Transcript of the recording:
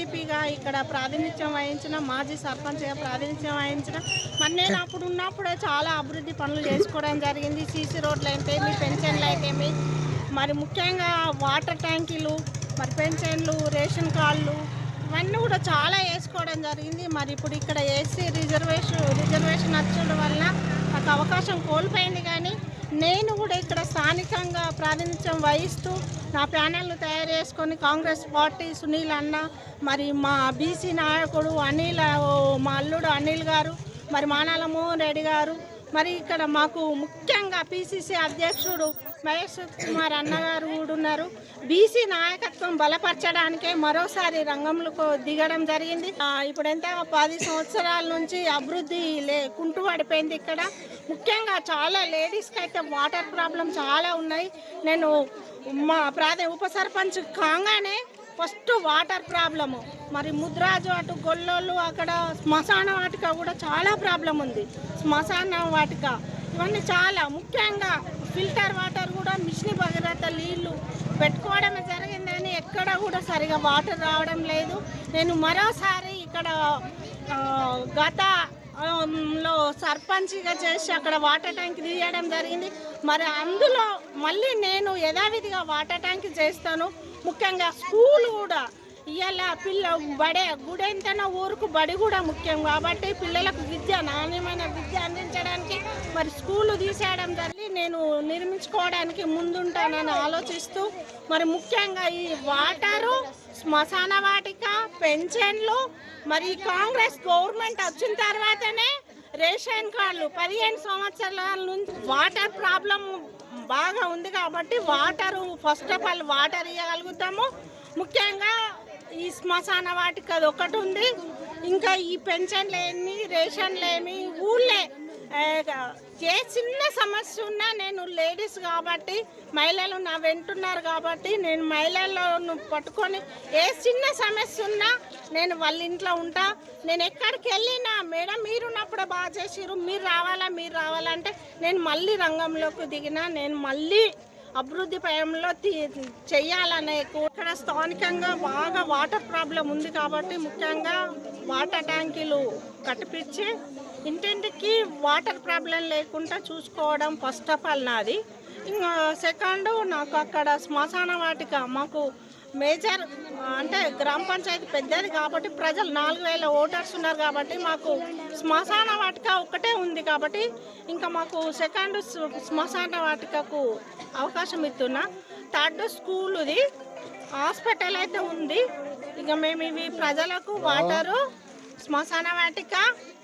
ఎంపీపీగా ఇక్కడ ప్రాతినిధ్యం వహించిన, మాజీ సర్పంచ్గా ప్రాతినిధ్యం వహించిన, మరి నేను అప్పుడు ఉన్నప్పుడే చాలా అభివృద్ధి పనులు చేసుకోవడం జరిగింది. సీసీ రోడ్లు అయితేమి, పెన్షన్లు అయితేమి, మరి ముఖ్యంగా వాటర్ ట్యాంకీలు, మరి పెన్షన్లు, రేషన్ కార్డులు ఇవన్నీ కూడా చాలా వేసుకోవడం జరిగింది. మరి ఇప్పుడు ఇక్కడ ఏసీ రిజర్వేషన్ వచ్చడం వల్ల నాకు అవకాశం కోల్పోయింది. కానీ నేను కూడా ఇక్కడ స్థానికంగా ప్రాతినిధ్యం వహిస్తూ నా ప్యానెల్ను తయారు చేసుకొని కాంగ్రెస్ పార్టీ సునీల్ అన్న, మరి మా బీసీ నాయకుడు అనిల్, మా అల్లుడు అనిల్ గారు, మరి మానాల మోహన్ రెడ్డి గారు, మరి ఇక్కడ మాకు ముఖ్యంగా పిసిసి అధ్యక్షుడు మహేష్ కుమార్ అన్నగారు కూడా ఉన్నారు. బీసీ నాయకత్వం బలపరచడానికే మరోసారి రంగంలోకి దిగడం జరిగింది. ఇప్పుడు ఎంత 10 సంవత్సరాల నుంచి అభివృద్ధి కుంటు పడిపోయింది. ఇక్కడ ముఖ్యంగా చాలా లేడీస్కి అయితే వాటర్ ప్రాబ్లం చాలా ఉన్నాయి. నేను మా ఉప సర్పంచ్ కాగానే ఫస్ట్ వాటర్ ప్రాబ్లము, మరి ముద్రాజు అటు గొల్లోళ్ళు అక్కడ శ్మశాన వాటిక కూడా చాలా ప్రాబ్లం ఉంది. శ్మశాన వాటిక ఇవన్నీ చాలా ముఖ్యంగా ఫిల్టర్ వాటర్ కూడా మిషన్ భగీరథ నీళ్లు పెట్టుకోవడం జరిగిందని ఎక్కడ కూడా సరిగా వాటర్ రావడం లేదు. నేను మరోసారి ఇక్కడ గతంలో సర్పంచ్గా చేసి అక్కడ వాటర్ ట్యాంక్ తీయడం జరిగింది. మరి అందులో మళ్ళీ నేను యథావిధిగా వాటర్ ట్యాంక్ చేస్తాను. ముఖ్యంగా స్కూల్ కూడా ఇవాళ గుడెంతనో ఊరుకు బడి కూడా ముఖ్యం కాబట్టి పిల్లలకు నాణ్యమైన విద్య అందించడానికి మరి స్కూలు తీసేయడం జరిగి నేను నిర్మించుకోవడానికి ముందుంటానని ఆలోచిస్తూ, మరి ముఖ్యంగా ఈ వాటరు, శ్మశాన వాటిక, పెన్షన్లు, మరి కాంగ్రెస్ గవర్నమెంట్ వచ్చిన తర్వాతనే రేషన్ కార్డులు 15 సంవత్సరాల నుంచి వాటర్ ప్రాబ్లం బాగా ఉంది కాబట్టి water first of all water ఇవ్వగలుగుతాము. ముఖ్యంగా ఈ శ్మశాన వాటికి అది ఒకటి ఉంది. ఇంకా ఈ పెన్షన్లు ఏమి, రేషన్లు ఏమి, ఊళ్ళే ఏ చిన్న సమస్య ఉన్నా నేను లేడీస్ కాబట్టి, మహిళలు నా వెంటున్నారు కాబట్టి నేను మహిళలను పట్టుకొని ఏ చిన్న సమస్య ఉన్నా నేను వాళ్ళ ఇంట్లో ఉంటా. నేను ఎక్కడికి వెళ్ళినా మేడం మీరున్నప్పుడు బాగా చేసిరు, మీరు రావాలంటే నేను మళ్ళీ రంగంలోకి దిగినా, నేను మళ్ళీ అభివృద్ధి పయంలో చెయ్యాలనే. ఇక్కడ స్థానికంగా బాగా వాటర్ ప్రాబ్లం ఉంది కాబట్టి ముఖ్యంగా వాటర్ ట్యాంకీలు కట్టిపించి ఇంటింటికి వాటర్ ప్రాబ్లం లేకుండా చూసుకోవడం ఫస్ట్ ఆఫ్ ఆల్ నాది. ఇంకా సెకండ్, నాకు అక్కడ శ్మశాన వాటిక మాకు మేజర్ అంటే గ్రామ పంచాయతీ పెద్దది కాబట్టి ప్రజలు 4000 ఓటర్స్ ఉన్నారు కాబట్టి మాకు శ్మశాన వాటిక ఒక్కటే ఉంది కాబట్టి ఇంకా మాకు సెకండ్ శ్మశాన వాటికకు అవకాశం ఇస్తున్నా. థర్డ్ స్కూలుది, హాస్పిటల్ అయితే ఉంది. ఇక మేము ఇవి ప్రజలకు వాటరు, శ్మశాన వాటిక,